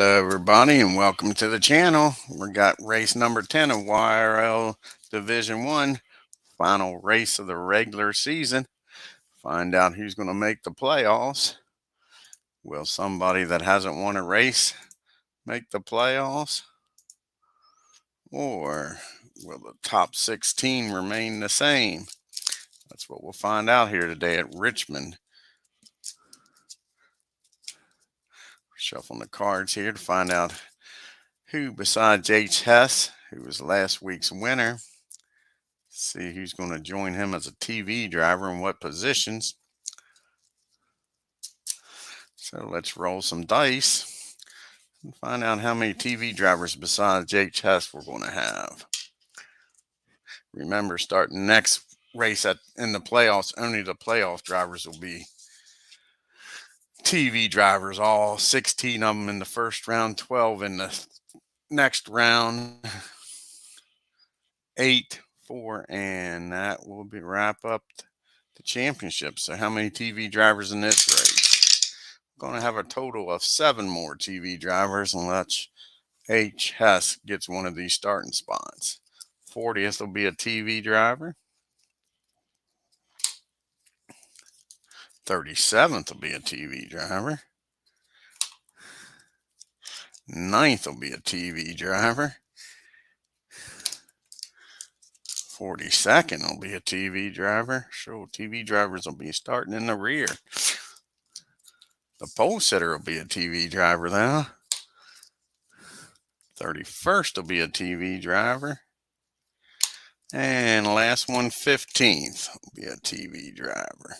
Hello, everybody, and welcome to the channel. We got race number 10 of Yrl Division 1, final race of the regular season. Find out who's going to make the playoffs. Will somebody that hasn't won a race make the playoffs? Or will the top 16 remain the same? That's what we'll find out here today at Richmond. Shuffling the cards here to find out who besides H. Hess, who was last week's winner. See who's going to join him as a TV driver and what positions. So let's roll some dice and find out how many TV drivers besides H. Hess we're going to have. Remember, starting next race in the playoffs, only the playoff drivers will be TV drivers, all 16 of them in the first round, 12 in the next round, 8, 4, and that will wrap up the championship. So how many TV drivers in this race? We're going to have a total of 7 more TV drivers unless H. Hess gets one of these starting spots. 40th will be a TV driver. 37th will be a TV driver. 9th will be a TV driver. 42nd will be a TV driver. So TV drivers will be starting in the rear. The pole sitter will be a TV driver now. 31st will be a TV driver. And last one, 15th, will be a TV driver.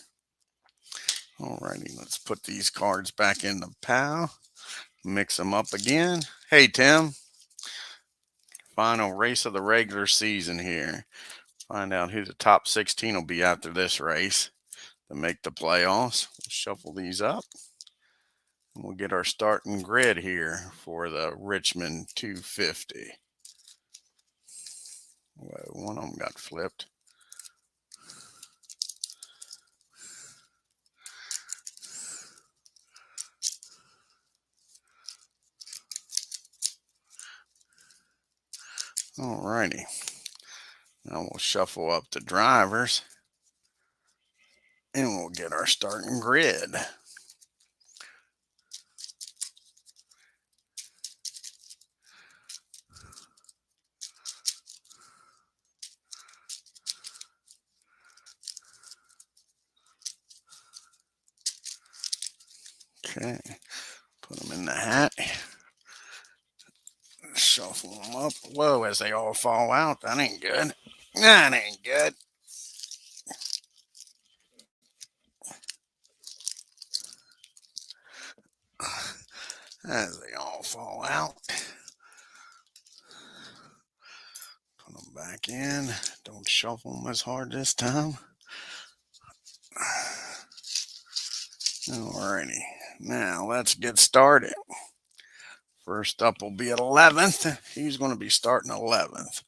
Alrighty, let's put these cards back in the pile. Mix them up again. Hey, Tim. Final race of the regular season here. Find out who the top 16 will be after this race to make the playoffs. We'll shuffle these up. And we'll get our starting grid here for the Richmond 250. Whoa, one of them got flipped. Alrighty. Now we'll shuffle up the drivers and we'll get our starting grid. Okay, put them in the hat. Shuffle them up. Whoa, as they all fall out. That ain't good. That ain't good. As they all fall out. Put them back in. Don't shuffle them as hard this time. Alrighty. Now let's get started. First up will be at 11th. He's going to be starting 11th.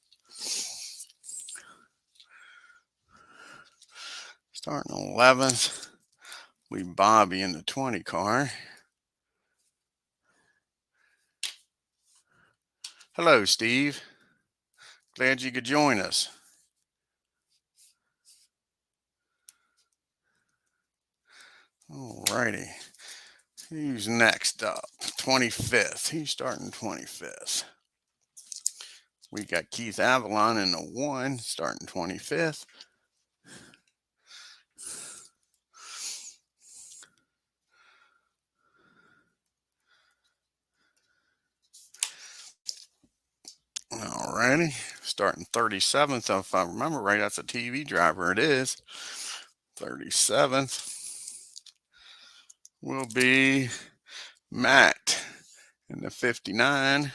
Starting 11th, we Bobby in the 20 car. Hello, Steve. Glad you could join us. Alrighty. Who's next up? 25th. He's starting 25th. We got Keith Avalon in the 1, starting 25th. Alrighty. Starting 37th. If I remember right, that's a TV driver. It is. 37th will be Matt in the 59.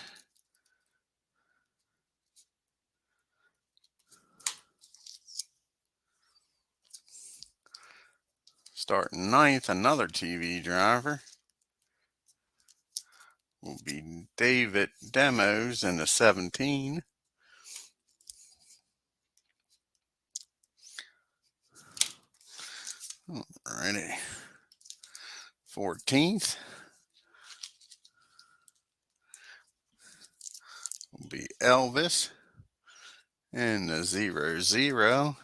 Starting 9th, another TV driver will be David Demos in the 17. Alrighty. 14th. Elvis in the 00.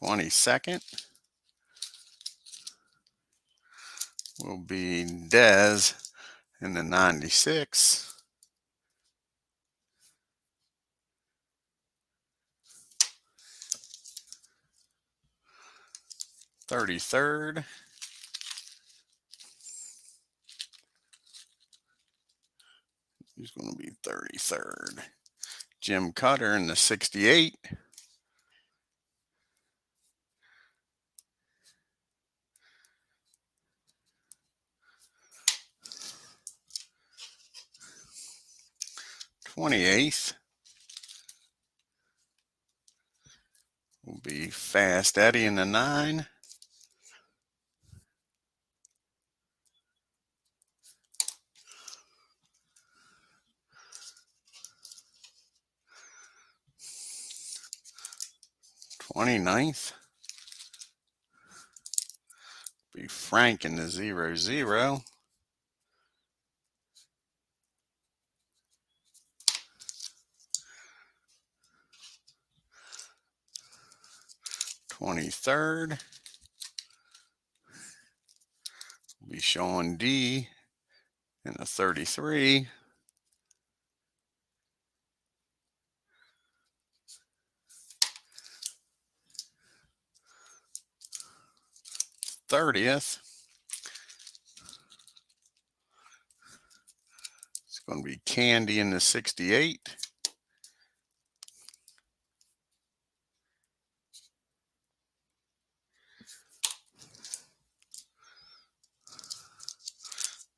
22nd will be Dez in the 96. 33rd who's going to be 33rd? Jim Cutter in the 68. 28th will be Fast Eddie in the 9. 29th will be Frank in the 00. 23rd will be Sean D in the 33. 30th it's going to be Candy in the 68.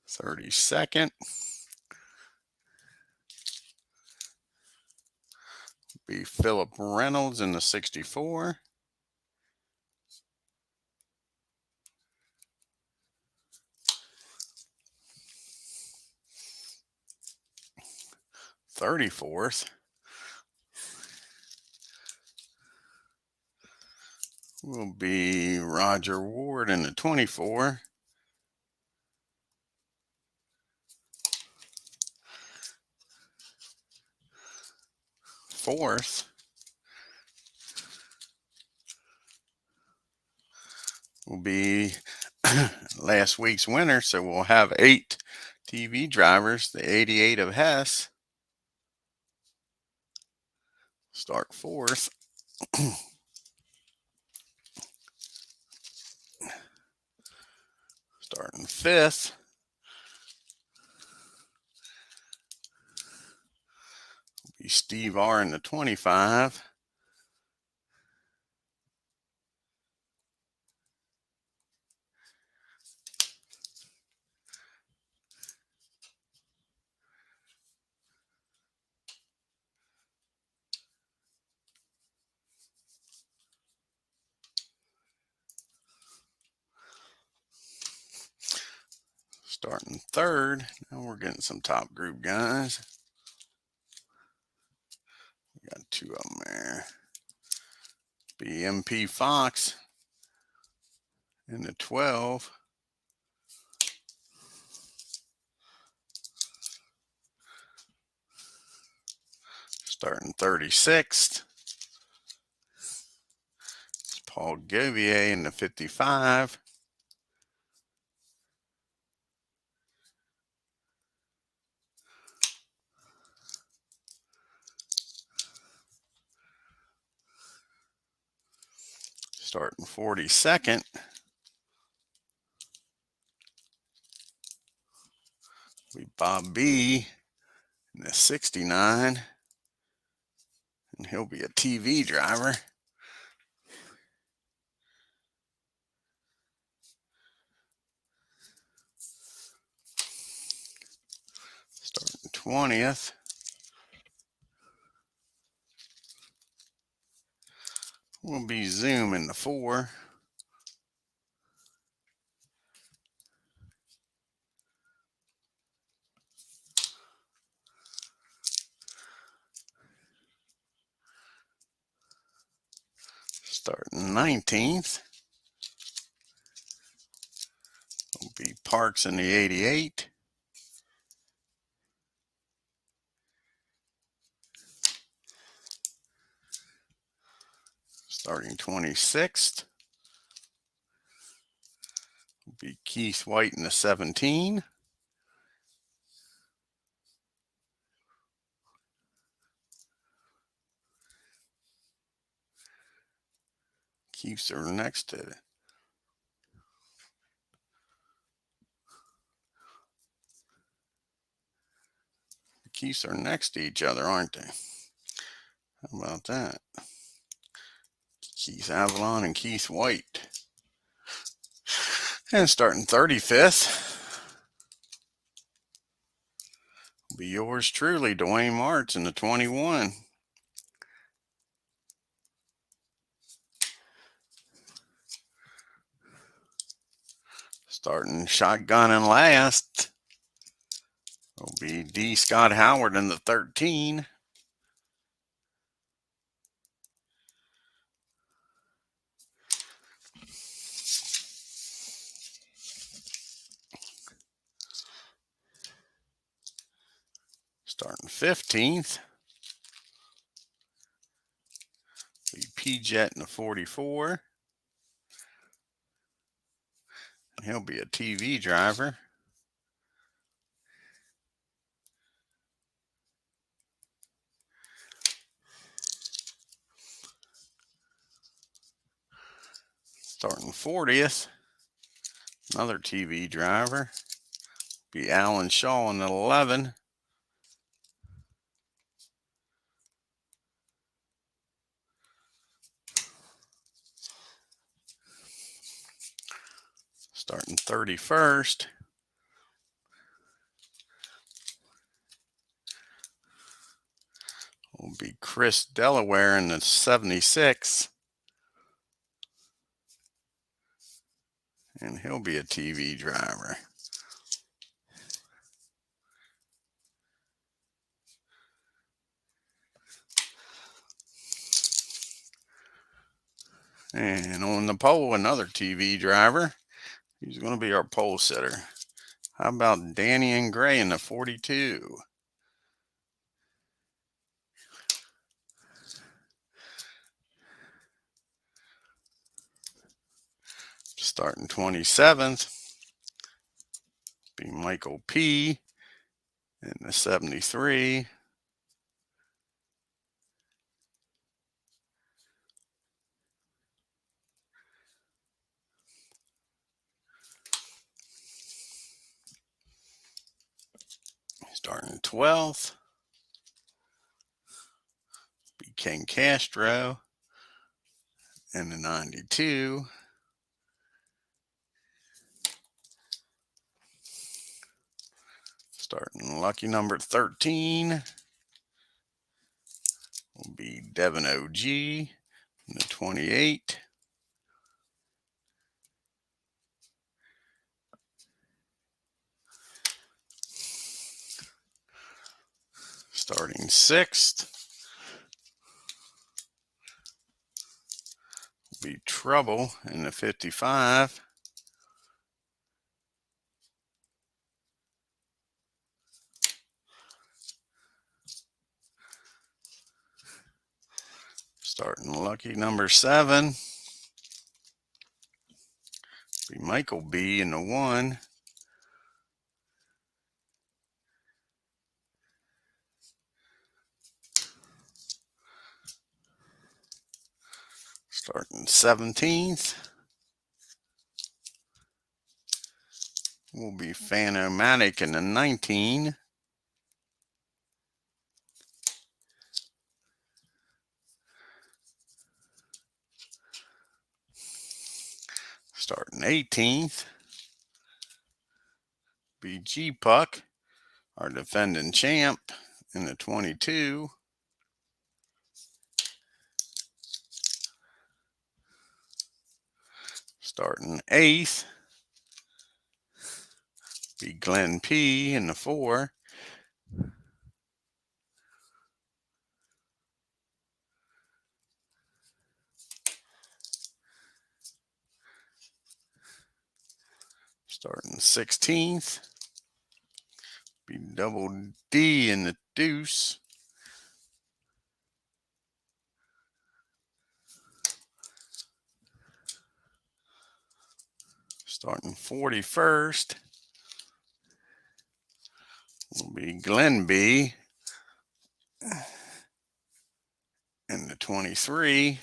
32nd will be Philip Reynolds in the 64. 34th will be Roger Ward in the 24. 4th will be last week's winner, so we'll have 8 TV drivers. The 88 of Hess. Start 4th. Starting 5th. Will be Steve R in the 25. 3rd. Now we're getting some top group guys. We got 2 of them there. Be MP Fox in the 12. Starting 36th. It's Paul Govier in the 55. Starting 42nd. We Bob B in the 69. And he'll be a TV driver. Starting 20th. Will be Zoom in the 4. Starting 19th. Parks in the 88. Starting 26th will be Keith White in the 17. Keiths are next to it. The Keiths are next to each other, aren't they? How about that? Keith Avalon and Keith White. And starting 35th will be yours truly, Dwayne Martz in the 21. Starting shotgun and last will be D. Scott Howard in the 13. Starting 15th will be P-Jet in the 44. And he'll be a TV driver. Starting 40th, another TV driver, be Alan Shaw in the 11. Starting 31st will be Chris Delaware in the 76. And he'll be a TV driver. And on the pole, another TV driver. He's going to be our pole sitter. How about Danny and Gray in the 42? Starting 27th, be Michael P. in the 73. Starting 12th, be Ken Castro in the 92. Starting lucky number 13 will be Devin O.G. in the 28. Starting 6th will be Trouble in the 55. Starting lucky number 7 be Michael B. in the 1. Starting 17th will be Fanomatic in the 19. Starting 18th be G-Puck, our defending champ, in the 22. Starting 8th be Glenn P. in the 4. Starting 16th. Be double D in the deuce. Starting 41st. Will be Glen B in the 23.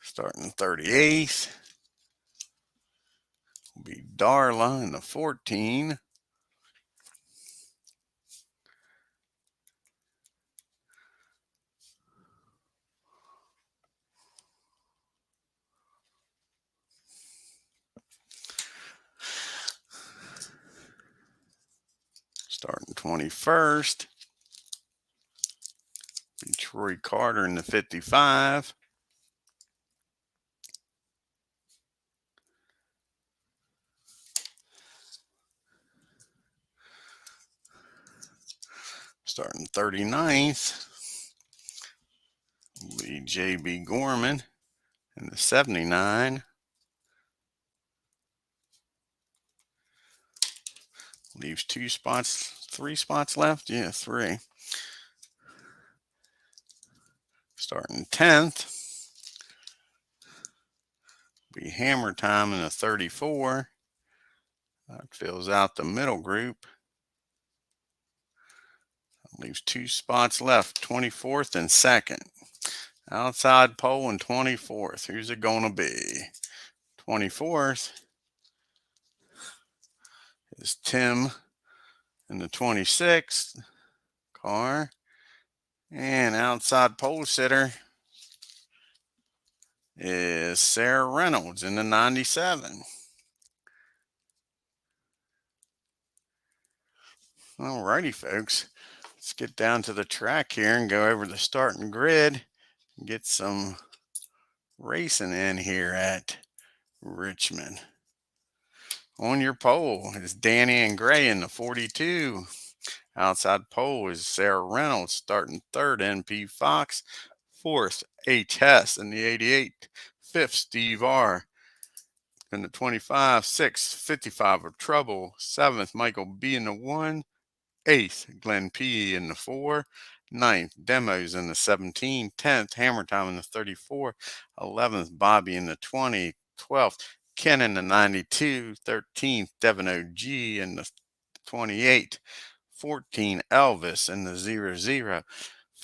Starting 38th. Will be Darla in the 14. Starting 21st. Be Troy Carter in the 55. Starting 39th. Will be J.B. Gorman in the 79. Leaves 2 spots, 3 spots left. Yeah, 3. Starting 10th. Be Hammer Time in the 34. That fills out the middle group. Leaves 2 spots left, 24th and 2nd. Outside pole and 24th. Who's it going to be? 24th is Tim in the 26th car. And outside pole sitter is Sarah Reynolds in the 97. Alrighty, folks. Let's get down to the track here and go over the starting grid and get some racing in here at Richmond. On your pole is Danny and Gray in the 42. Outside pole is Sarah Reynolds starting 3rd, NP Fox. 4th, H. Hess in the 88. 5th, Steve R. in the 25. 6th, 55 of Trouble. 7th, Michael B. in the 1. 8th, Glenn P. in the 4. 9th, Demos in the 17. 10th, Hammer Time in the 34. 11th, Bobby in the 20. 12th, Ken in the 92. 13th, Devin O.G. in the 28. 14, Elvis in the 00.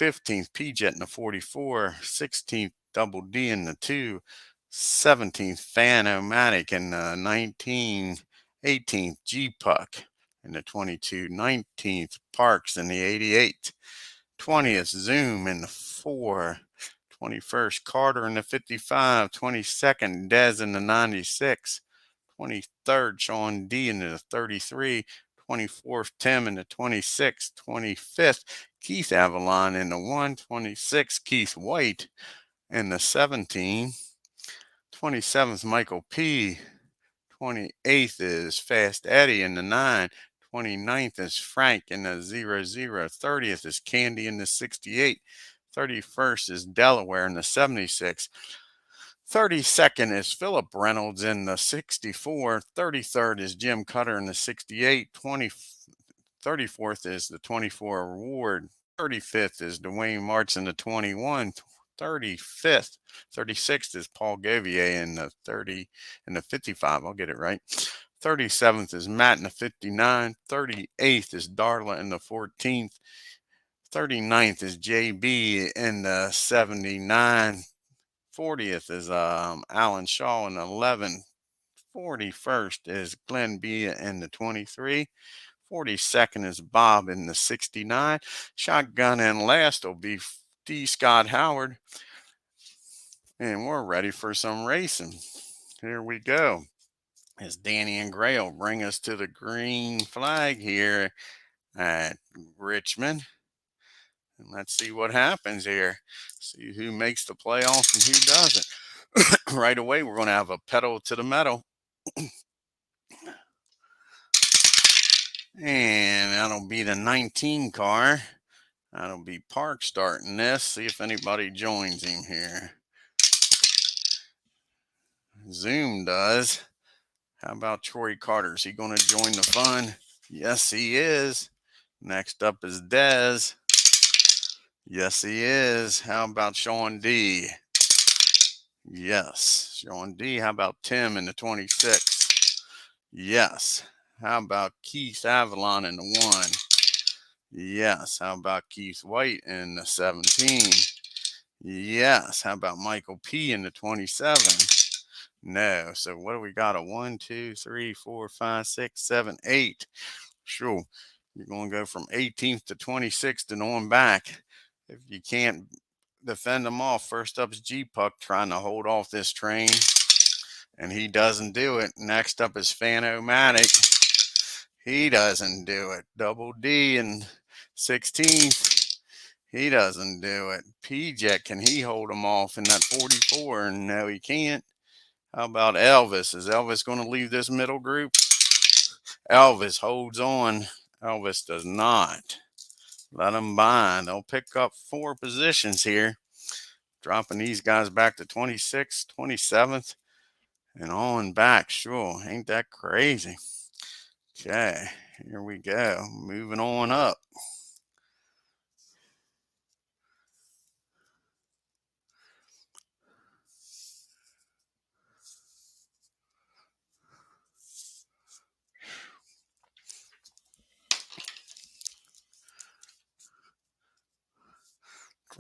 15th, P-Jet in the 44. 16th, Double D in the 2. 17th, Fan-O-Matic in the 19. 18th, G-Puck in the 22. 19th, Parks in the 88. 20th, Zoom in the 4. 21st, Carter in the 55. 22nd, Dez in the 96. 23rd, Sean D in the 33. 24th, Tim in the 26. 25th, Keith Avalon in the 1. 26th, Keith White in the 17. 27th, Michael P. 28th is Fast Eddie in the 9. 29th is Frank in the 00. 30th is Candy in the 68. 31st is Delaware in the 76. 32nd is Philip Reynolds in the 64. 33rd is Jim Cutter in the 68. 34th is the 24 Award. 35th is Dwayne Martz in the 21. 35th, 36th is Paul Gavier in the 30 and the 55. I'll get it right. 37th is Matt in the 59. 38th is Darla in the 14th. 39th is JB in the 79. 40th is Alan Shaw in the 11. 41st is Glenn B in the 23. 42nd is Bob in the 69. Shotgun and last will be D. Scott Howard. And we're ready for some racing. Here we go. As Danny and Gray will bring us to the green flag here at Richmond. And let's see what happens here. See who makes the playoffs and who doesn't. Right away, we're going to have a pedal to the metal. And that'll be the 19 car. That'll be Park starting this. See if anybody joins him here. Zoom does. How about Troy Carter? Is he going to join the fun? Yes, he is. Next up is Dez. Yes, he is. How about Sean D? Yes, Sean D. How about Tim in the 26? Yes. How about Keith Avalon in the 1? Yes. How about Keith White in the 17? Yes. How about Michael P in the 27? No. So what do we got? A 1, 2, 3, 4, 5, 6, 7, 8. Sure. You're going to go from 18th to 26th and on back. If you can't defend them off, first up is G-Puck trying to hold off this train, and he doesn't do it. Next up is Fan-O-Matic. He doesn't do it. Double D in 16th. He doesn't do it. P-Jet, can he hold him off in that 44? No, he can't. How about Elvis? Is Elvis going to leave this middle group? Elvis holds on. Elvis does not. Let them bind. They'll pick up 4 positions here, dropping these guys back to 26th, 27th, and on back. Sure, ain't that crazy? Okay, here we go. Moving on up.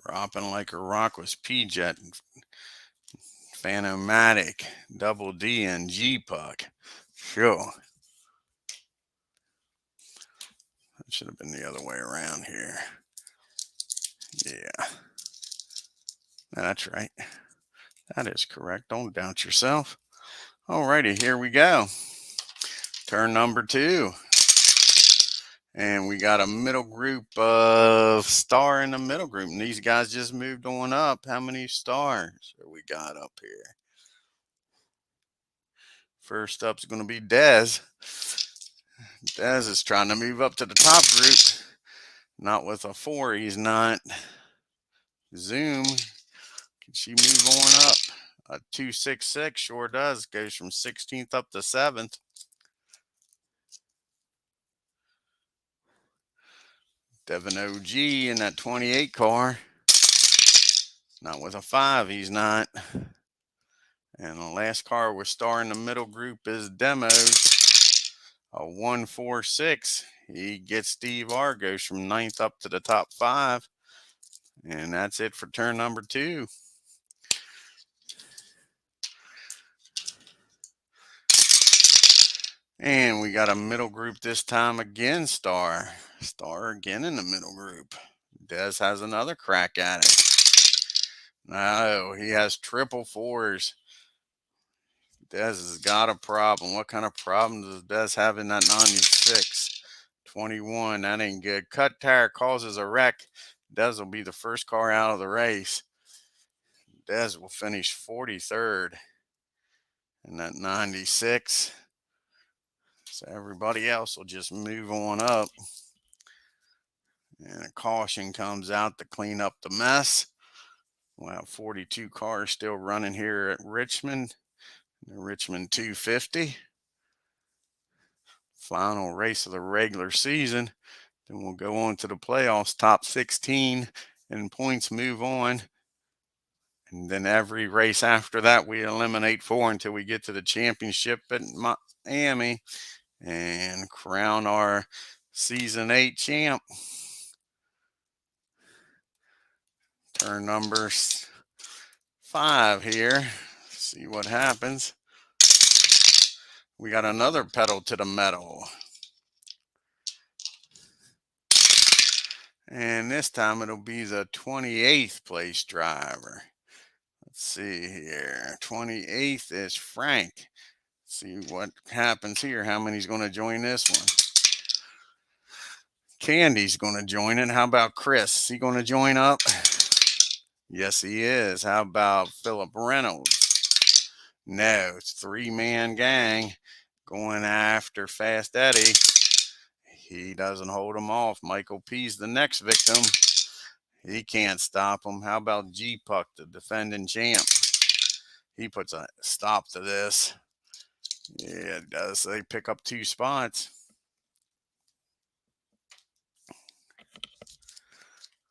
Dropping like a rock was P-Jet, Fan-O-Matic, Double D, and G-Puck. Sure. That should have been the other way around here. Yeah. That's right. That is correct. Don't doubt yourself. Alrighty, here we go. Turn number 2. And we got a middle group of star in the middle group. And these guys just moved on up. How many stars have we got up here? First up is going to be Dez. Dez is trying to move up to the top group. Not with a 4, he's not. Zoom. Can she move on up? A 266 sure does. Goes from 16th up to 7th. Devin OG in that 28 car. Not with a 5, he's not. And the last car we're starring the middle group is Demos. A 146. He gets Steve R. Goes from 9th up to the top 5. And that's it for turn number 2. And we got a middle group this time again, Star. Star again in the middle group. Dez has another crack at it. No, he has triple 4s. Dez has got a problem. What kind of problem does Dez have in that 96? 21, that ain't good. Cut tire causes a wreck. Dez will be the first car out of the race. Dez will finish 43rd in that 96. So everybody else will just move on up. And a caution comes out to clean up the mess. We'll have 42 cars still running here at Richmond. The Richmond 250. Final race of the regular season. Then we'll go on to the playoffs. Top 16 and points move on. And then every race after that, we eliminate 4 until we get to the championship at Miami and crown our season 8 champ. Turn number 5 here. See what happens. We got another pedal to the metal. And this time it'll be the 28th place driver. Let's see here. 28th is Frank. See what happens here. How many's going to join this one? Candy's going to join it. How about Chris? Is he going to join up? Yes, he is. How about Philip Reynolds? No, it's 3-man gang going after Fast Eddie. He doesn't hold him off. Michael P's the next victim. He can't stop him. How about G-Puck, the defending champ? He puts a stop to this. Yeah, it does. They pick up 2 spots.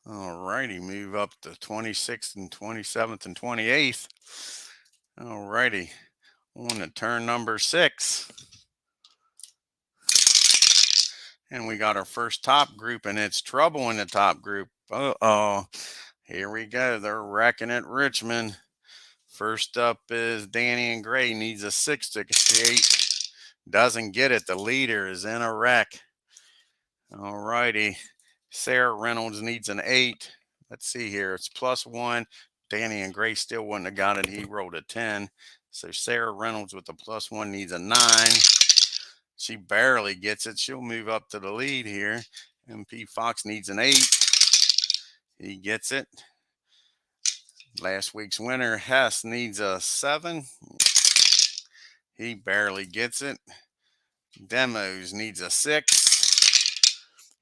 All righty, move up to 26th and 27th and 28th. All righty, on to turn number 6. And we got our first top group, and it's trouble in the top group. Uh-oh. Here we go. They're wrecking at Richmond. First up is Danny and Gray. Needs a 6 to escape. Doesn't get it. The leader is in a wreck. All righty. Sarah Reynolds needs an 8. Let's see here. It's +1. Danny and Gray still wouldn't have got it. He rolled a 10. So Sarah Reynolds with the +1 needs a 9. She barely gets it. She'll move up to the lead here. MP Fox needs an 8. He gets it. Last week's winner, Hess, needs a 7. He barely gets it. Demos needs a 6.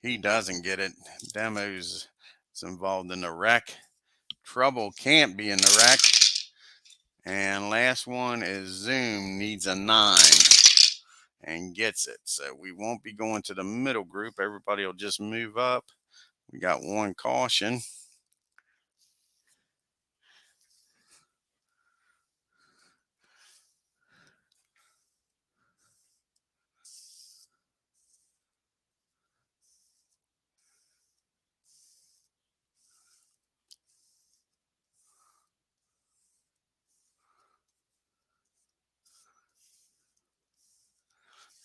He doesn't get it. Demos is involved in the wreck. Trouble can't be in the wreck. And last one is Zoom, needs a 9 and gets it. So we won't be going to the middle group. Everybody will just move up. We got 1 caution.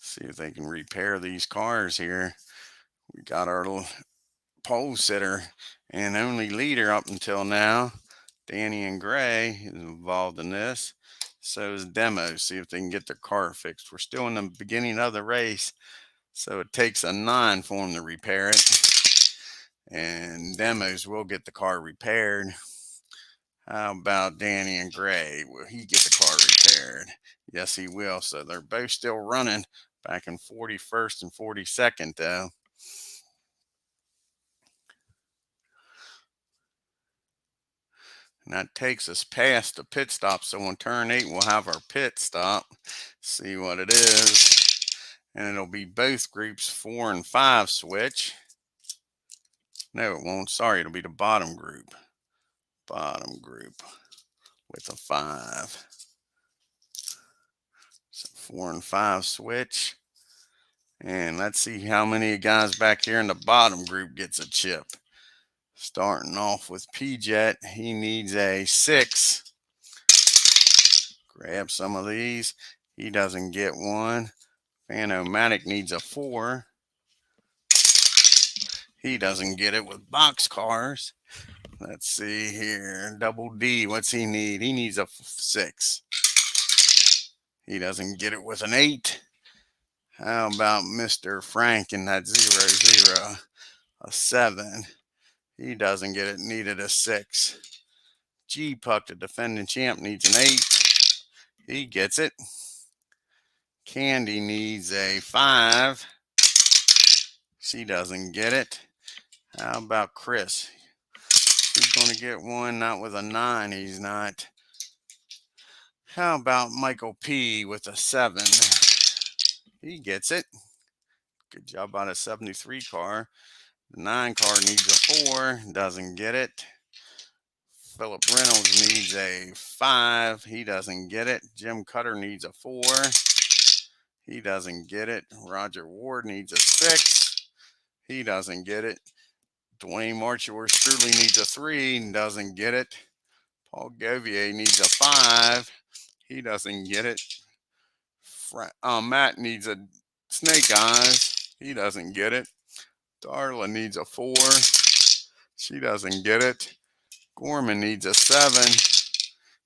See if they can repair these cars here. We got our little pole sitter and only leader up until now. Danny and Gray is involved in this. So is Demo. See if they can get their car fixed. We're still in the beginning of the race, so it takes a 9 for them to repair it. And Demos will get the car repaired. How about Danny and Gray? Will he get the car repaired? Yes, he will. So they're both still running back in 41st and 42nd, though. And that takes us past the pit stop. So on turn 8, we'll have our pit stop. See what it is. And it'll be both groups 4 and 5 switch. No, it won't. Sorry, it'll be the bottom group. Bottom group with a 5. So 4 and 5 switch. And let's see how many guys back here in the bottom group gets a chip. Starting off with P-Jet, he needs a 6. Grab some of these. He doesn't get one. Fan-O-Matic needs a 4. He doesn't get it with box cars. Let's see here. Double D, what's he need? He needs a 6. He doesn't get it with an 8. How about Mr. Frank in that 0-0? A 7. He doesn't get it. Needed a 6. G-Puck, the defending champ, needs an 8. He gets it. Candy needs a 5. She doesn't get it. How about Chris? He's going to get one, not with a 9. He's not. How about Michael P with a 7? He gets it. Good job on a 73 car. The 9 car needs a 4. Doesn't get it. Philip Reynolds needs a 5. He doesn't get it. Jim Cutter needs a 4. He doesn't get it. Roger Ward needs a 6. He doesn't get it. Dwayne Marchworth truly needs a 3. Doesn't get it. Paul Govier needs a 5. He doesn't get it. Matt needs a snake eyes. He doesn't get it. Darla needs a 4. She doesn't get it. Gorman needs a 7.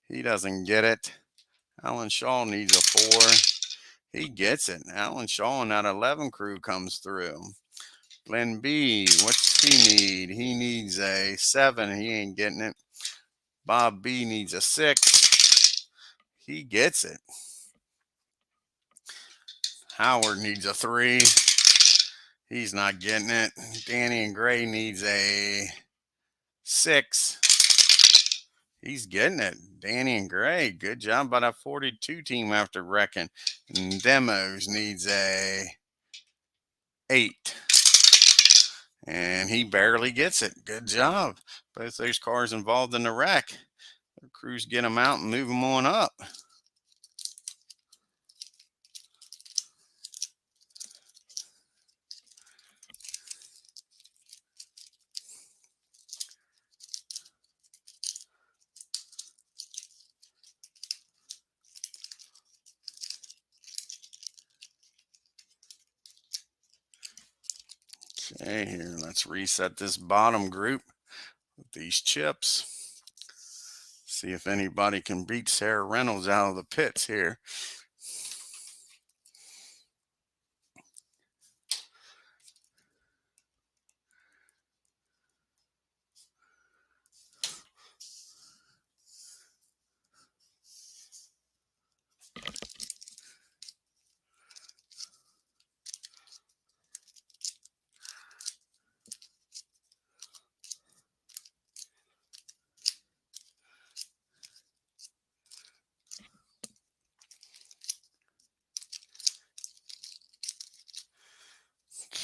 He doesn't get it. Alan Shaw needs a 4. He gets it. Alan Shaw and that 11 crew comes through. Glenn B, what's he need? He needs a 7. He ain't getting it. Bob B needs a 6. He gets it. Howard needs a 3. He's not getting it. Danny and Gray needs a 6. He's getting it. Danny and Gray, good job by that 42 team after wrecking. And Demos needs a 8. And he barely gets it. Good job. Both those cars involved in the wreck. The crews get them out and move them on up. Okay, here, let's reset this bottom group with these chips. See if anybody can beat Sarah Reynolds out of the pits here.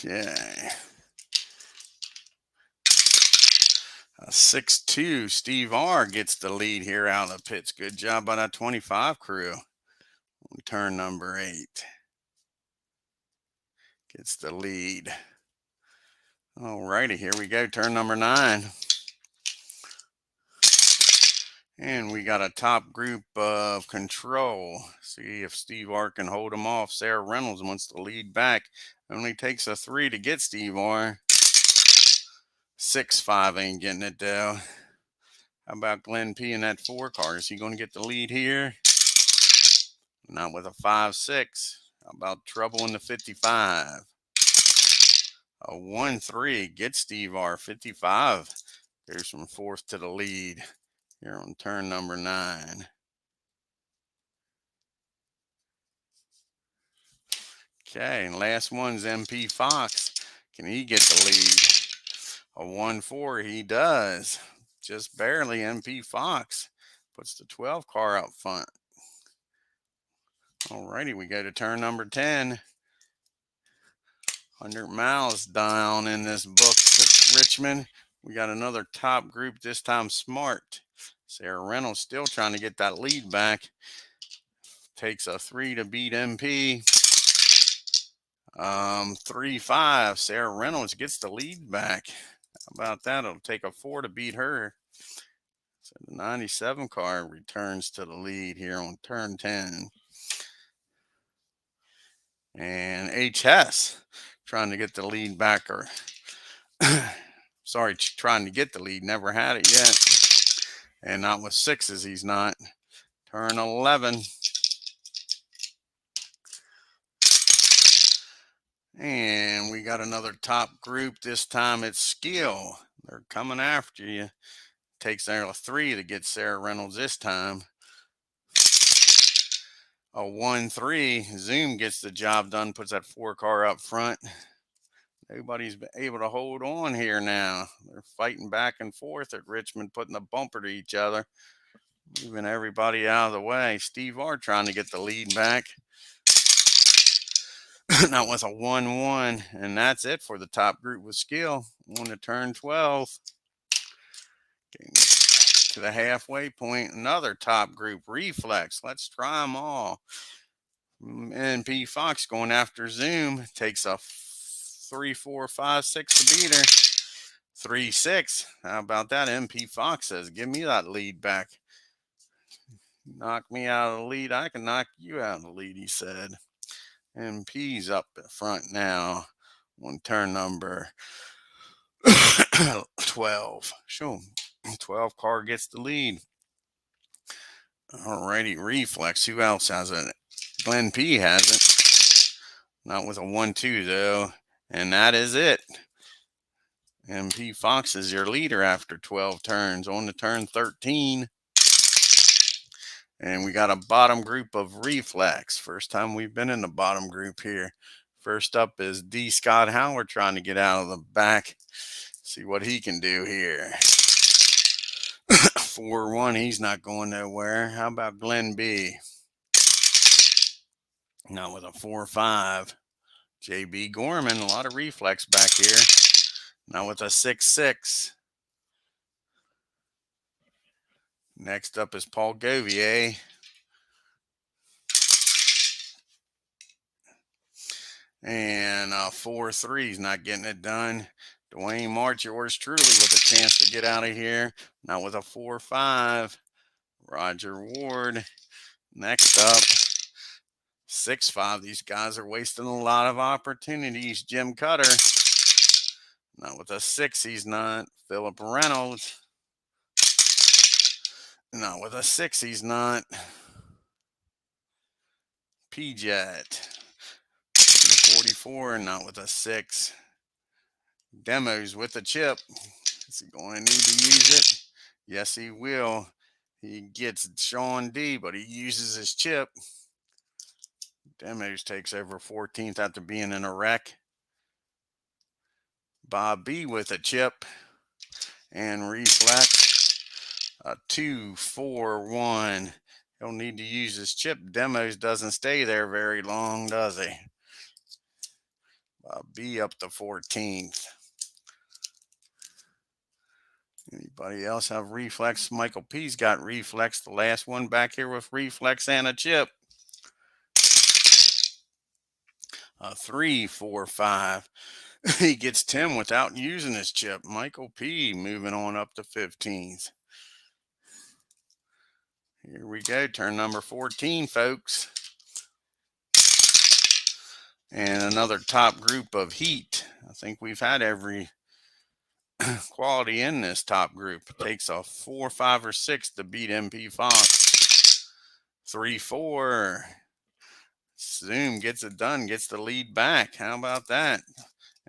Okay. 6-2, Steve R gets the lead here out of the pits. Good job by that 25 crew. Turn number 8. Gets the lead. All righty, here we go. Turn number 9. And we got a top group of control. See if Steve R can hold him off. Sarah Reynolds wants to lead back. Only takes a 3 to get Steve R. 6-5 ain't getting it though. How about Glenn P in that 4 car? Is he going to get the lead here? Not with a 5-6. How about trouble in the 55? A 1-3 gets Steve R. 55. Goes from 4th to the lead here on turn number 9. Okay, and last one's MP Fox. Can he get the lead? A 1-4, he does. Just barely. MP Fox puts the 12 car out front. Alrighty, we go to turn number 10. 100 miles down in this book at Richmond. We got another top group, this time Smart. Sarah Reynolds still trying to get that lead back. Takes a 3 to beat MP. 3-5. Sarah Reynolds gets the lead back. How about that? It'll take a 4 to beat her. So the 97 car returns to the lead here on turn 10. And HS trying to get the lead back, or sorry, trying to get the lead. Never had it yet. And not with 6s, he's not. Turn 11. And we got another top group. This time it's Skill. They're coming after you. Takes a 3 to get Sarah Reynolds this time. A 1-3. Zoom gets the job done, puts that 4 car up front. Nobody's been able to hold on here now. They're fighting back and forth at Richmond, putting a bumper to each other, moving everybody out of the way. Steve R trying to get the lead back. That was a 1-1, and that's it for the top group with Skill. On to turn 12. Getting to the halfway point, another top group, Reflex. Let's try them all. MP Fox going after Zoom. Takes a 3, 4, 5, 6 to beat her. 3-6. How about that? MP Fox says, give me that lead back. Knock me out of the lead, I can knock you out of the lead, he said. MP's up in front now on turn number 12. Sure. 12 car gets the lead. Alrighty, Reflex. Who else has it? Glenn P has it. Not with a 1-2 though. And that is it. MP Fox is your leader after 12 turns. On to turn 13. And we got a bottom group of Reflex. First time we've been in the bottom group here. First up is D. Scott Howard trying to get out of the back. See what he can do here. 4-1, he's not going nowhere. How about Glenn B? Not with a 4-5. JB Gorman, a lot of reflex back here. Not with a 6-6. Next up is Paul Govier. And 4-3, he's not getting it done. Dwayne March, yours truly, with a chance to get out of here. Not with a 4-5. Roger Ward. Next up, 6-5. These guys are wasting a lot of opportunities. Jim Cutter. Not with a 6, he's not. Philip Reynolds. Not with a 6, he's not. P-Jet. 44, not with a 6. Demos with a chip. Is he going to need to use it? Yes, he will. He gets Sean D, but he uses his chip. Demos takes over 14th after being in a wreck. Bob B with a chip. And reflex. A 2-4-1. He'll need to use his chip. Demos doesn't stay there very long, does he? Bob B up to 14th. Anybody else have reflex? Michael P's got reflex. The last one back here with reflex and a chip. A 3-4-5. He gets Tim without using his chip. Michael P moving on up to 15th. Here we go. Turn number 14, folks. And another top group of heat. I think we've had every quality in this top group. It takes a 4, 5, or 6 to beat MP Fox. 3-4. Zoom gets it done, gets the lead back. How about that?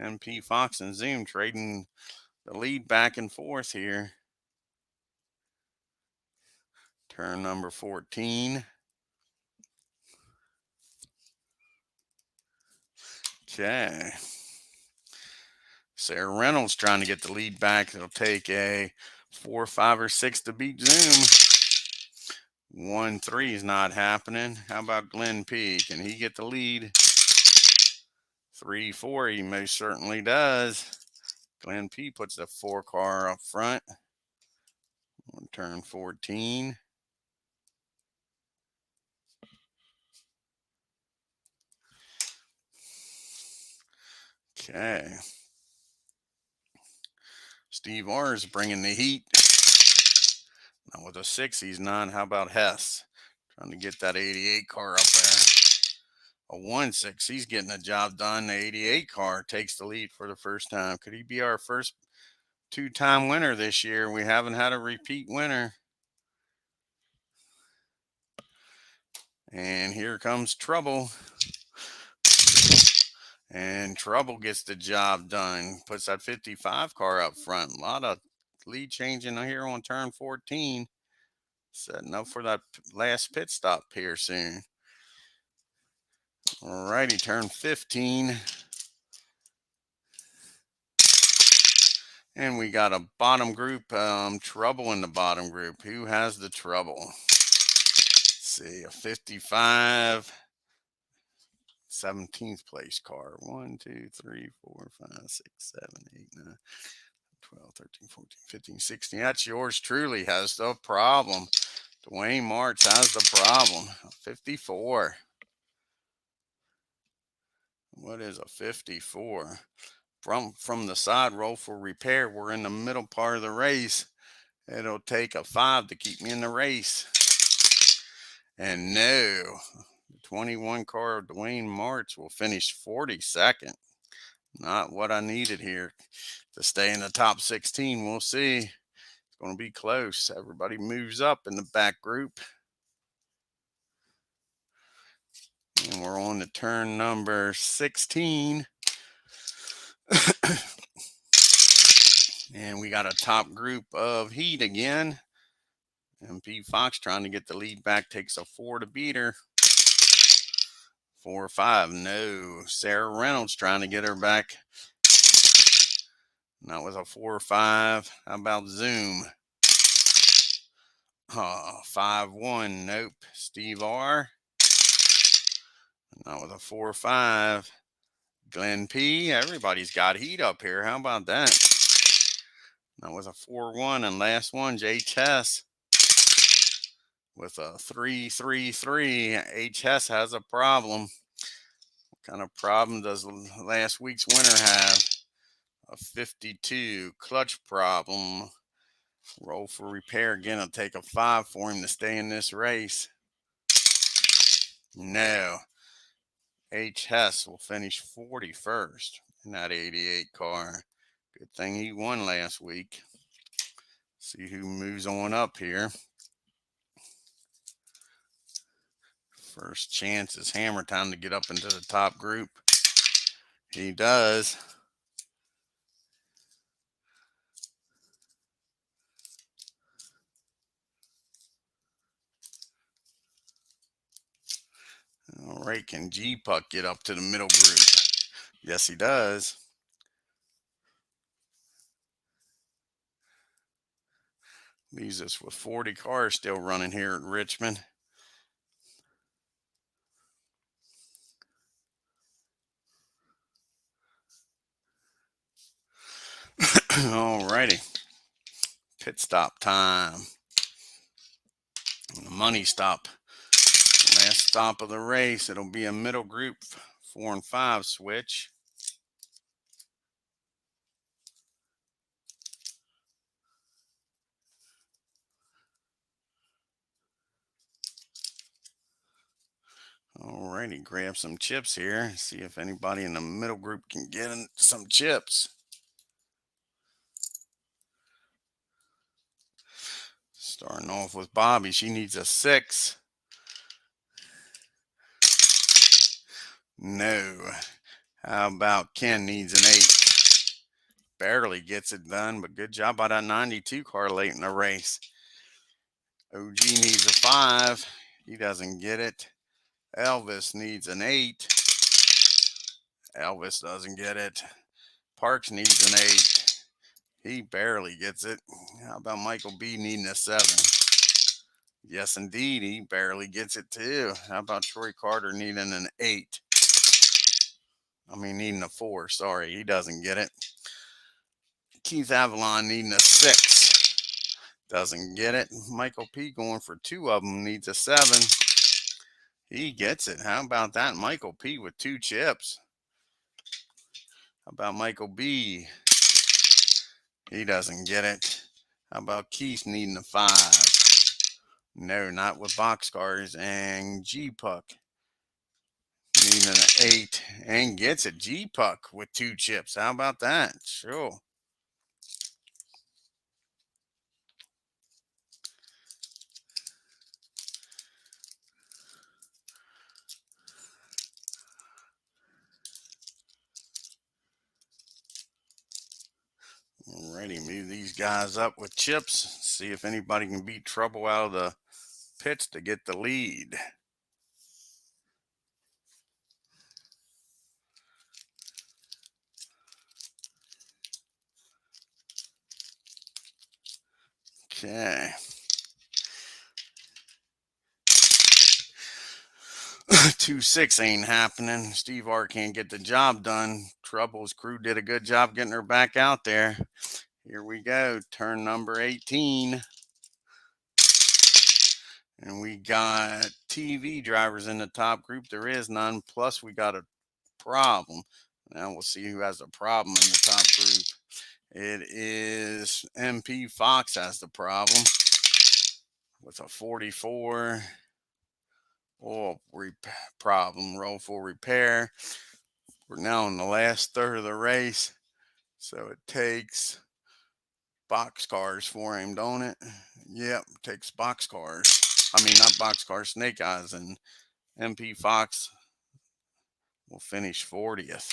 MP Fox and Zoom trading the lead back and forth here. Turn number 14. Okay. Sarah Reynolds trying to get the lead back. It'll take a 4, 5, or 6 to beat Zoom. 1-3 is not happening. How about Glenn P? Can he get the lead? 3-4, he most certainly does. Glenn P puts the 4 car up front on turn 14. Okay. Steve R is bringing the heat. Now with a 6, he's not. How about Hess? Trying to get that 88 car up there. A 1-6, he's getting the job done. The 88 car takes the lead for the first time. Could he be our first 2-time winner this year? We haven't had a repeat winner. And here comes Trouble. And Trouble gets the job done. Puts that 55 car up front. A lot of lead changing here on turn 14. Setting up for that last pit stop here soon. All righty, turn 15. And we got a bottom group, Trouble in the bottom group. Who has the Trouble? Let's see, a 55. 17th place car. 1, 2, 3, 4, 5, 6, 7, 8, 9, 12, 13, 14, 15, 16. That's yours truly has the problem. Dwayne March has the problem. 54. What is a 54? From the side roll for repair. We're in the middle part of the race. It'll take a 5 to keep me in the race. And no. 21 car of Dwayne March will finish 42nd. Not what I needed here to stay in the top 16. We'll see. It's going to be close. Everybody moves up in the back group. And we're on to turn number 16. And we got a top group of heat again. MP Fox trying to get the lead back. Takes a 4 to beat her. 4 or 5. No. Sarah Reynolds trying to get her back. Not with a 4 or 5. How about Zoom? 5-1. Nope. Steve R. Not with a 4-5. Glenn P. Everybody's got heat up here. How about that? That was a 4-1. And last one, Jay Chess with a 3-3-3. HS has a problem. What kind of problem does last week's winner have? A 52. Clutch problem. Roll for repair again. It'll take a 5 for him to stay in this race. No. H. Hess will finish 41st in that 88 car. Good thing he won last week. See who moves on up here. First chance is Hammer Time to get up into the top group. He does. All right, can G-Puck get up to the middle group? Yes, he does. Leaves us with 40 cars still running here at Richmond. All righty. Pit stop time. And the money stop. Last stop of the race. It'll be a middle group 4 and 5 switch. Alrighty, grab some chips here. See if anybody in the middle group can get some chips. Starting off with Bobby. She needs a 6. No. How about Ken needs an 8? Barely gets it done, but good job by that 92 car late in the race. OG needs a 5. He doesn't get it. Elvis needs an 8. Elvis doesn't get it. Parks needs an 8. He barely gets it. How about Michael B needing a 7? Yes, indeed. He barely gets it too. How about Troy Carter needing an 8? Needing a 4. Sorry, he doesn't get it. Keith Avalon needing a 6. Doesn't get it. Michael P going for 2 of them needs a 7. He gets it. How about that? Michael P with 2 chips. How about Michael B? He doesn't get it. How about Keith needing a 5? No, not with boxcars. And G-Puck needing an 8 and gets it. G-Puck with 2 chips. How about that? Sure. Alrighty, move these guys up with chips. See if anybody can beat trouble out of the pits to get the lead. Okay. 2-6 ain't happening. Steve R can't get the job done. Trouble's crew did a good job getting her back out there. Here we go. Turn number 18. And we got TV drivers in the top group. There is none. Plus, we got a problem. Now we'll see who has a problem in the top group. It is MP Fox has the problem with a 44. Oil problem. Roll for repair. We're now in the last third of the race. So it takes boxcars for him, don't it? Yep, it takes boxcars. Not boxcars, Snake Eyes. And MP Fox will finish 40th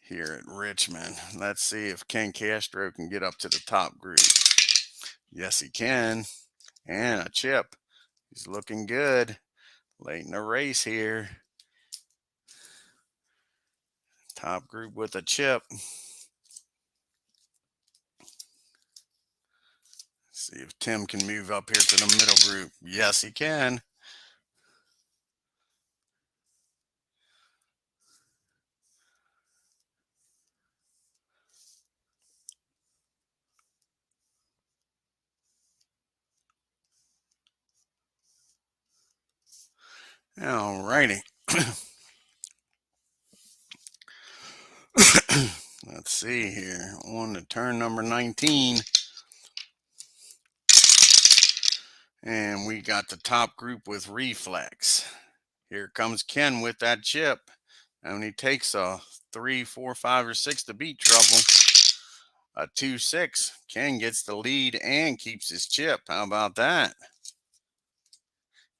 here at Richmond. Let's see if Ken Castro can get up to the top group. Yes, he can. And a chip. He's looking good. Late in the race here. Top group with a chip. Let's See if Tim can move up here to the middle group. Yes, he can. All righty. Let's see here. On to turn number 19. And we got the top group with reflex. Here comes Ken with that chip. Only takes a 3, 4, 5, or 6 to beat trouble. A 2, 6. Ken gets the lead and keeps his chip. How about that?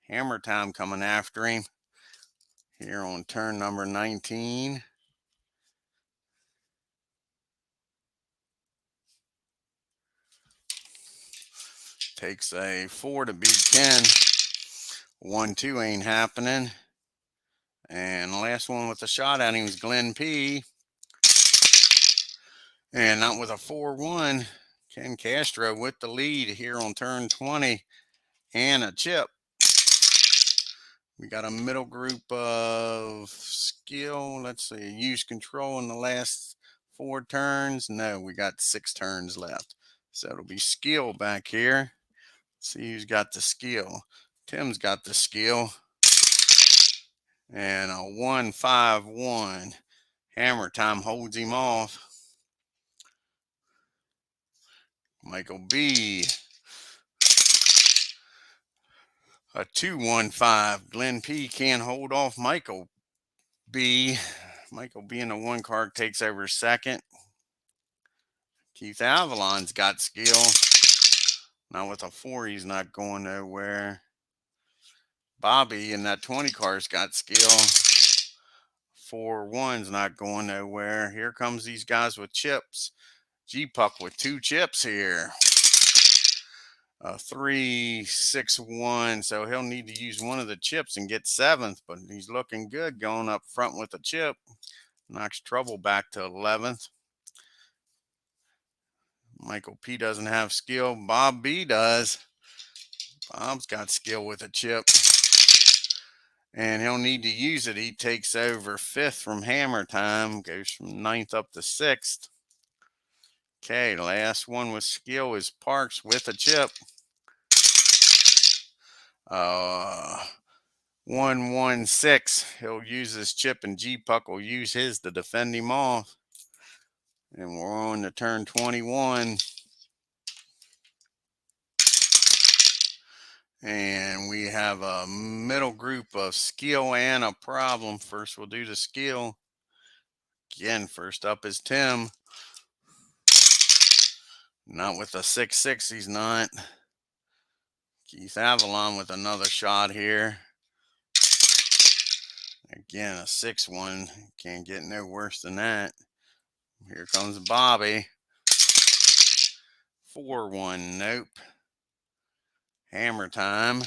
Hammer time coming after him. Here on turn number 19. Takes a 4 to beat Ken. 1, 2 ain't happening. And the last one with a shot at him was Glenn P. And not with a 4-1. Ken Castro with the lead here on turn 20 and a chip. We got a middle group of skill. Let's see, use control in the last 4 turns. No, we got 6 turns left. So it'll be skill back here. Let's see who's got the skill. Tim's got the skill. And a 1, 5, 1. Hammer time holds him off. Michael B. A 2, 1, 5. Glenn P can't hold off Michael B. Michael B in the 1 card takes over second. Keith Avalon's got skill. Now with a 4, he's not going nowhere. Bobby in that 20 car's got skill. 4, 1's not going nowhere. Here comes these guys with chips. G-Puck with 2 chips here. 3, 6, 1. So he'll need to use one of the chips and get 7th, but he's looking good going up front with a chip. Knocks trouble back to 11th. Michael P doesn't have skill. Bob B does. Bob's got skill with a chip. And he'll need to use it. He takes over 5th from hammer time. Goes from 9th up to 6th. Okay, last one with skill is Parks with a chip. 1, 1, 6. He'll use his chip and G-Puck will use his to defend him off. And we're on to turn 21. And we have a middle group of skill and a problem. First, we'll do the skill. Again, first up is Tim. Not with a 6, 6, he's not. Keith Avalon with another shot here. Again, a 6, 1. Can't get no worse than that. Here comes Bobby. 4, 1. Nope. Hammer time.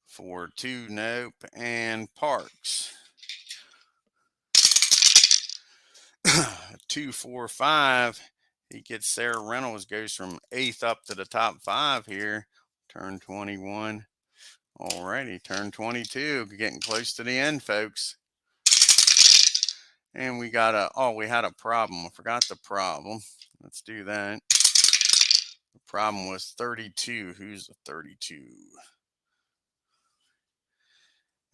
4, 2. Nope. And Parks. 2, 4, 5. He gets Sarah Reynolds, goes from 8th up to the top 5 here. Turn 21. Alrighty, turn 22. Getting close to the end, folks. And we got we had a problem. I forgot the problem. Let's do that. The problem was 32. Who's the 32?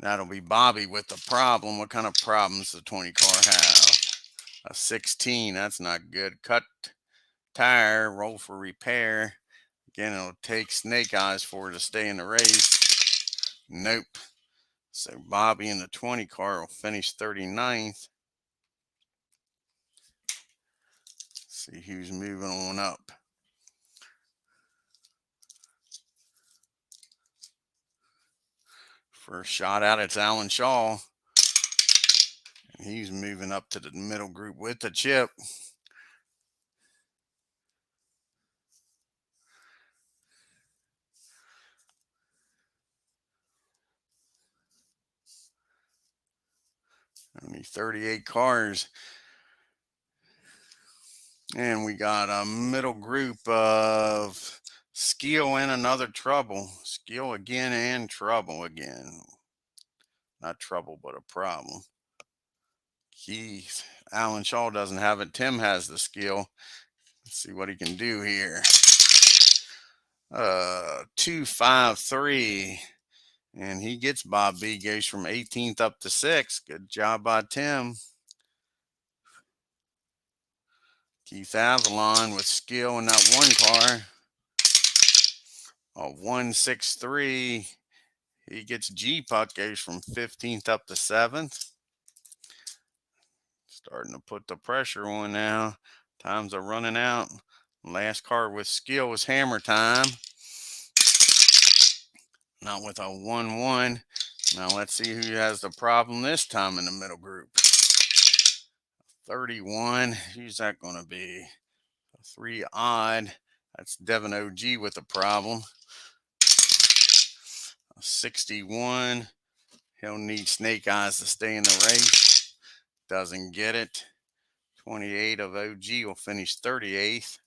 That'll be Bobby with the problem. What kind of problems does the 20 car have? A 16. That's not good. Cut tire. Roll for repair. Again, it'll take snake eyes for it to stay in the race. Nope. So Bobby in the 20 car will finish 39th. See who's moving on up. First shot out, it's Alan Shaw. And he's moving up to the middle group with the chip. Only 38 cars. And we got a middle group of Skill and another Trouble. Skill again and Trouble again. Not trouble, but a problem. Keith, Alan Shaw doesn't have it. Tim has the skill. Let's see what he can do here. 2-5-3. And he gets Bob B. Goes from 18th up to 6th. Good job by Tim. Keith Avalon with skill in that one car. 1-6-3. He gets G Puck, goes from 15th up to 7th. Starting to put the pressure on now. Times are running out. Last car with skill was Hammer Time. Not with a 1-1. Now let's see who has the problem this time in the middle group. 31. Who's that going to be? 3 odd. That's Devin OG with a problem. 61. He'll need Snake Eyes to stay in the race. Doesn't get it. 28 of OG will finish 38th.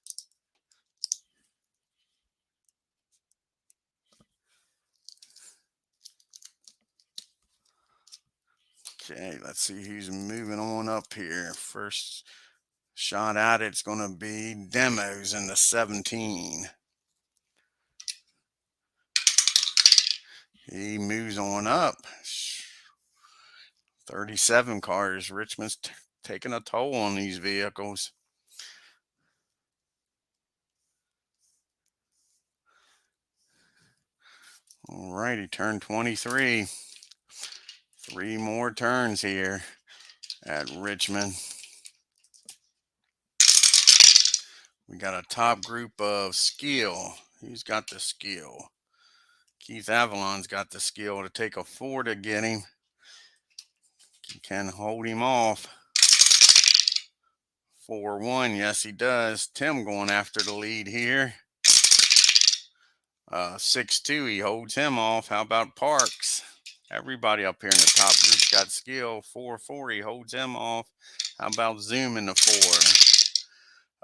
Okay, let's see who's moving on up here. First shot at it's going to be Demos in the 17. He moves on up. 37 cars. Richmond's taking a toll on these vehicles. All righty, turn 23. 3 more turns here at Richmond. We got a top group of skill. Who's got the skill? Keith Avalon's got the skill to take a 4 to get him. Can hold him off. 4-1, yes he does. Tim going after the lead here. 6-2, he holds him off. How about Parks? Everybody up here in the top group's got skill. 4-4, he holds him off. How about Zoom in the 4?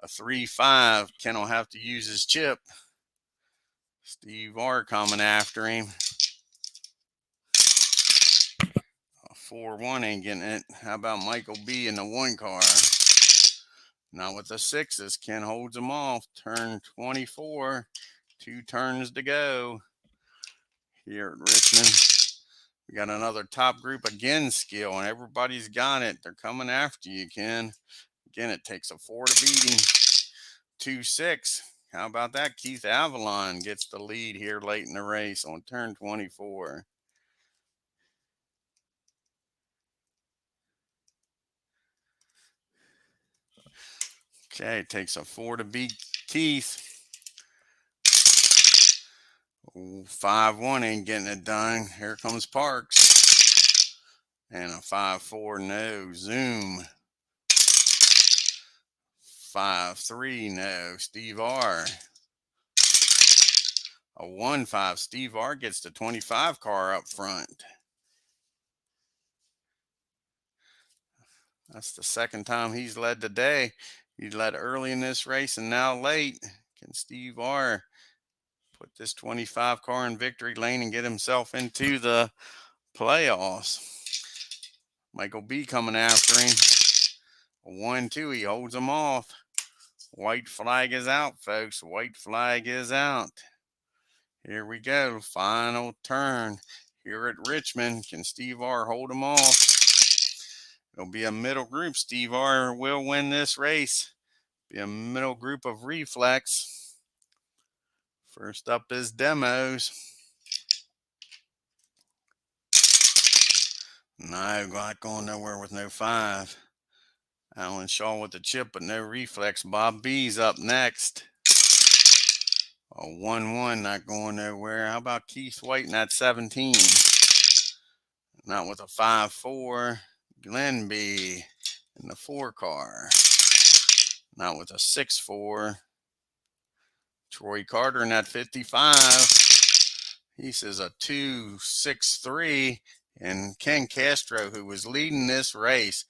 A 3-5, Ken will have to use his chip. Steve R coming after him. 4-1 ain't getting it. How about Michael B in the 1 car? Not with the 6s. Ken holds him off. Turn 24. 2 turns to go here at Richmond. We got another top group again, skill, and everybody's got it. They're coming after you, Ken. Again, it takes a 4 to beat him. 2-6. How about that? Keith Avalon gets the lead here late in the race on turn 24. Okay, it takes a 4 to beat Keith. 5-1 ain't getting it done. Here comes Parks. And a 5-4, no. Zoom. 5-3, no. Steve R. A 1-5. Steve R gets the 25 car up front. That's the second time he's led today. He led early in this race and now late. Can Steve R put this 25 car in victory lane and get himself into the playoffs? Michael B coming after him. 1-2, he holds him off. White flag is out, folks. White flag is out. Here we go. Final turn here at Richmond. Can Steve R hold him off? It'll be a middle group. Steve R will win this race. Be a middle group of Reflex. First up is Demos. No, not going nowhere with no 5. Alan Shaw with the chip, but no Reflex. Bob B's up next. A 1-1, not going nowhere. How about Keith White in that 17? Not with a 5-4. Glenn B in the 4 car. Not with a 6-4. Troy Carter in that 55. He says a 2-6-3. And Ken Castro, who was leading this race,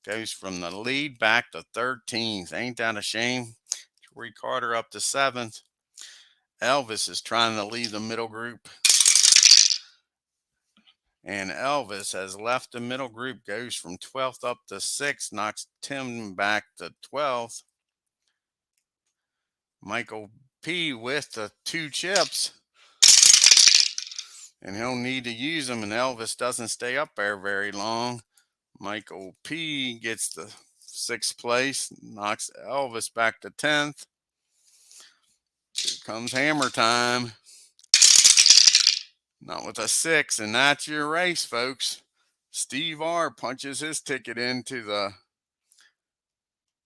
goes from the lead back to 13th. Ain't that a shame? Troy Carter up to 7th. Elvis is trying to lead the middle group. And Elvis has left the middle group, goes from 12th up to 6th, knocks Tim back to 12th. Michael P. with the 2 chips. And he'll need to use them, and Elvis doesn't stay up there very long. Michael P. gets the 6th place, knocks Elvis back to 10th. Here comes hammer time. Not with a 6, and that's your race, folks. Steve R. punches his ticket into the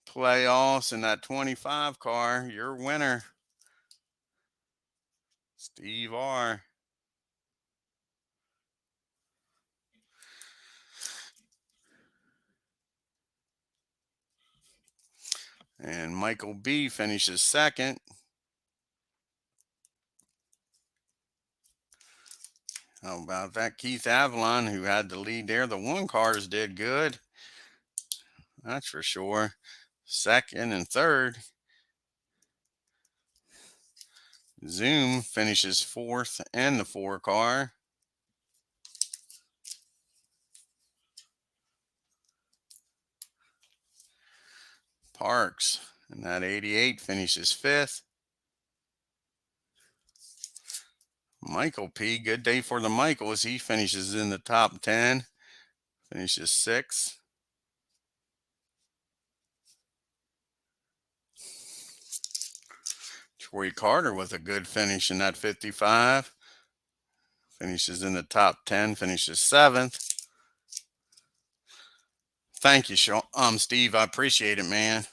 playoffs in that 25 car. Your winner, Steve R. And Michael B. finishes 2nd. How about that? Keith Avalon, who had the lead there. The 1 cars did good. That's for sure. 2nd and 3rd. Zoom finishes 4th in the 4 car. Parks and that 88 finishes 5th. Michael P. Good day for the Michaels. He finishes in the top 10. Finishes 6th. Troy Carter with a good finish in that 55. Finishes in the top 10. Finishes 7th. Thank you, Steve. I appreciate it, man.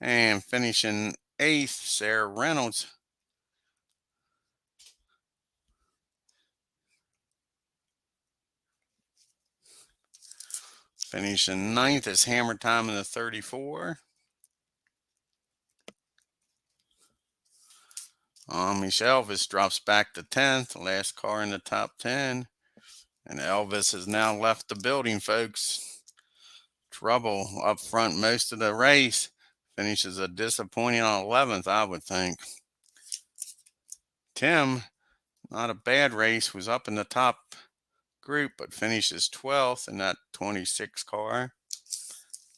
And finishing 8th, Sarah Reynolds. Finishing 9th is Hammer Time in the 34. Miss Elvis drops back to 10th, last car in the top 10. And Elvis has now left the building, folks. Trouble up front most of the race. Finishes a disappointing on 11th, I would think. Tim, not a bad race, was up in the top group, but finishes 12th in that 26 car.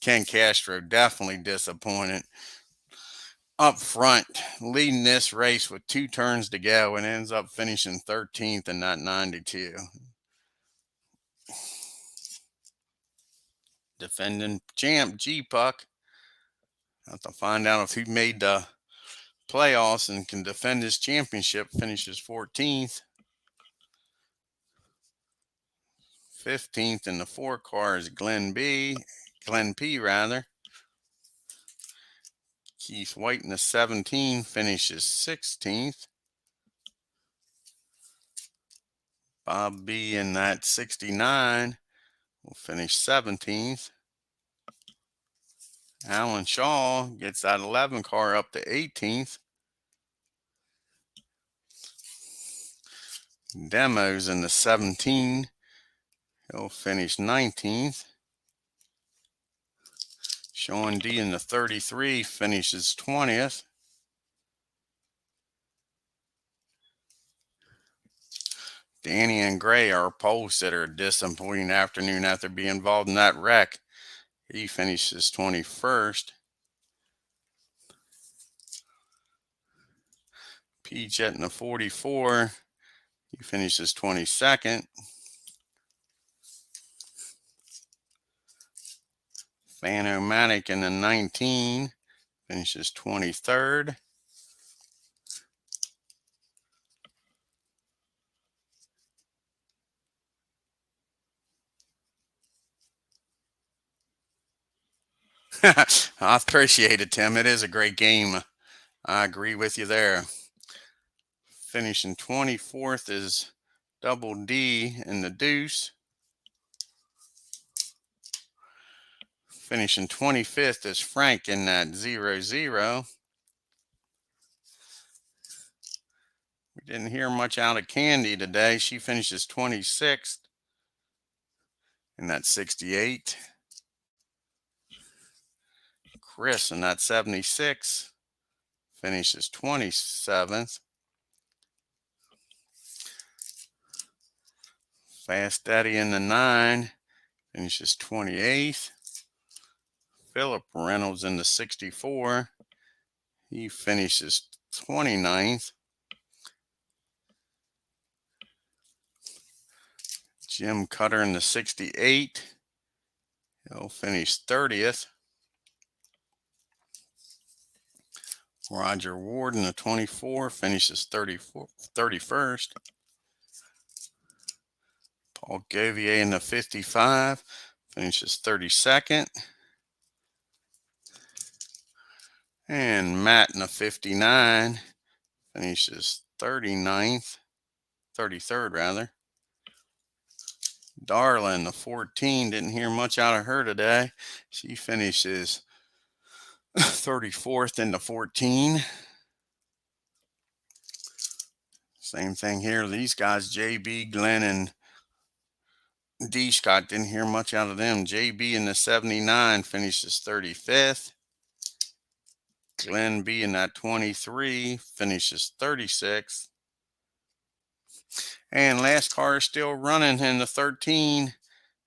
Ken Castro definitely disappointed. Up front, leading this race with 2 turns to go, and ends up finishing 13th in that 92. Defending champ G-Puck. Have to find out if he made the playoffs and can defend his championship. Finishes 14th. 15th in the 4 car is Glenn P. rather. Keith White in the 17 finishes 16th. Bob B. in that 69 will finish 17th. Alan Shaw gets that 11 car up to 18th. Demos in the 17. He'll finish 19th. Sean D. in the 33 finishes 20th. Danny and Gray, our pole sitter, a disappointing afternoon after being involved in that wreck. He finishes 21st. P-Jet in the 44. He finishes 22nd. Fanomatic in the 19 finishes 23rd. I appreciate it, Tim. It is a great game. I agree with you there. Finishing 24th is Double D in the Deuce. Finishing 25th is Frank in that 00. We didn't hear much out of Candy today. She finishes 26th in that 68. Chris in that 76 finishes 27th. Fast Eddie in the 9 finishes 28th. Philip Reynolds in the 64. He finishes 29th. Jim Cutter in the 68. He'll finish 30th. Roger Ward in the 24 finishes 31st. Paul Gavier in the 55 finishes 32nd. And Matt in the 59 finishes 33rd rather. Darla in the 14, didn't hear much out of her today. She finishes 34th in the 14. Same thing here. These guys, JB, Glenn, and D. Scott, didn't hear much out of them. JB in the 79 finishes 35th. Glenn B in that 23 finishes 36th. And last car is still running in the 13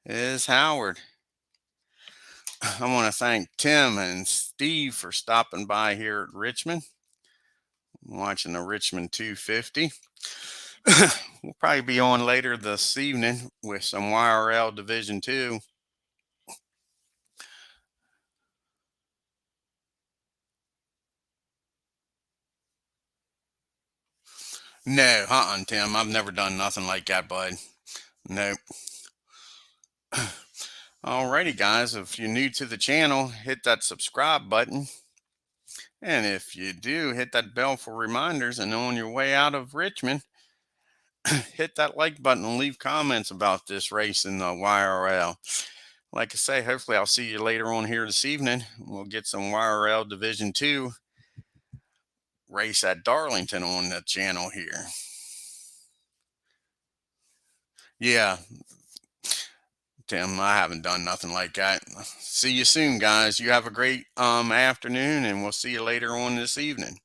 is Howard. I want to thank Tim and Steve for stopping by here at Richmond. I'm watching the Richmond 250. We'll probably be on later this evening with some Yrl Division 2. No, Tim. I've never done nothing like that, bud. Nope. Alrighty, guys. If you're new to the channel, hit that subscribe button. And if you do, hit that bell for reminders. And on your way out of Richmond, hit that like button and leave comments about this race in the YRL. Like I say, hopefully I'll see you later on here this evening. We'll get some YRL Division 2 race at Darlington on the channel here. Yeah, Tim, I haven't done nothing like that. See you soon, guys. You have a great afternoon, and we'll see you later on this evening.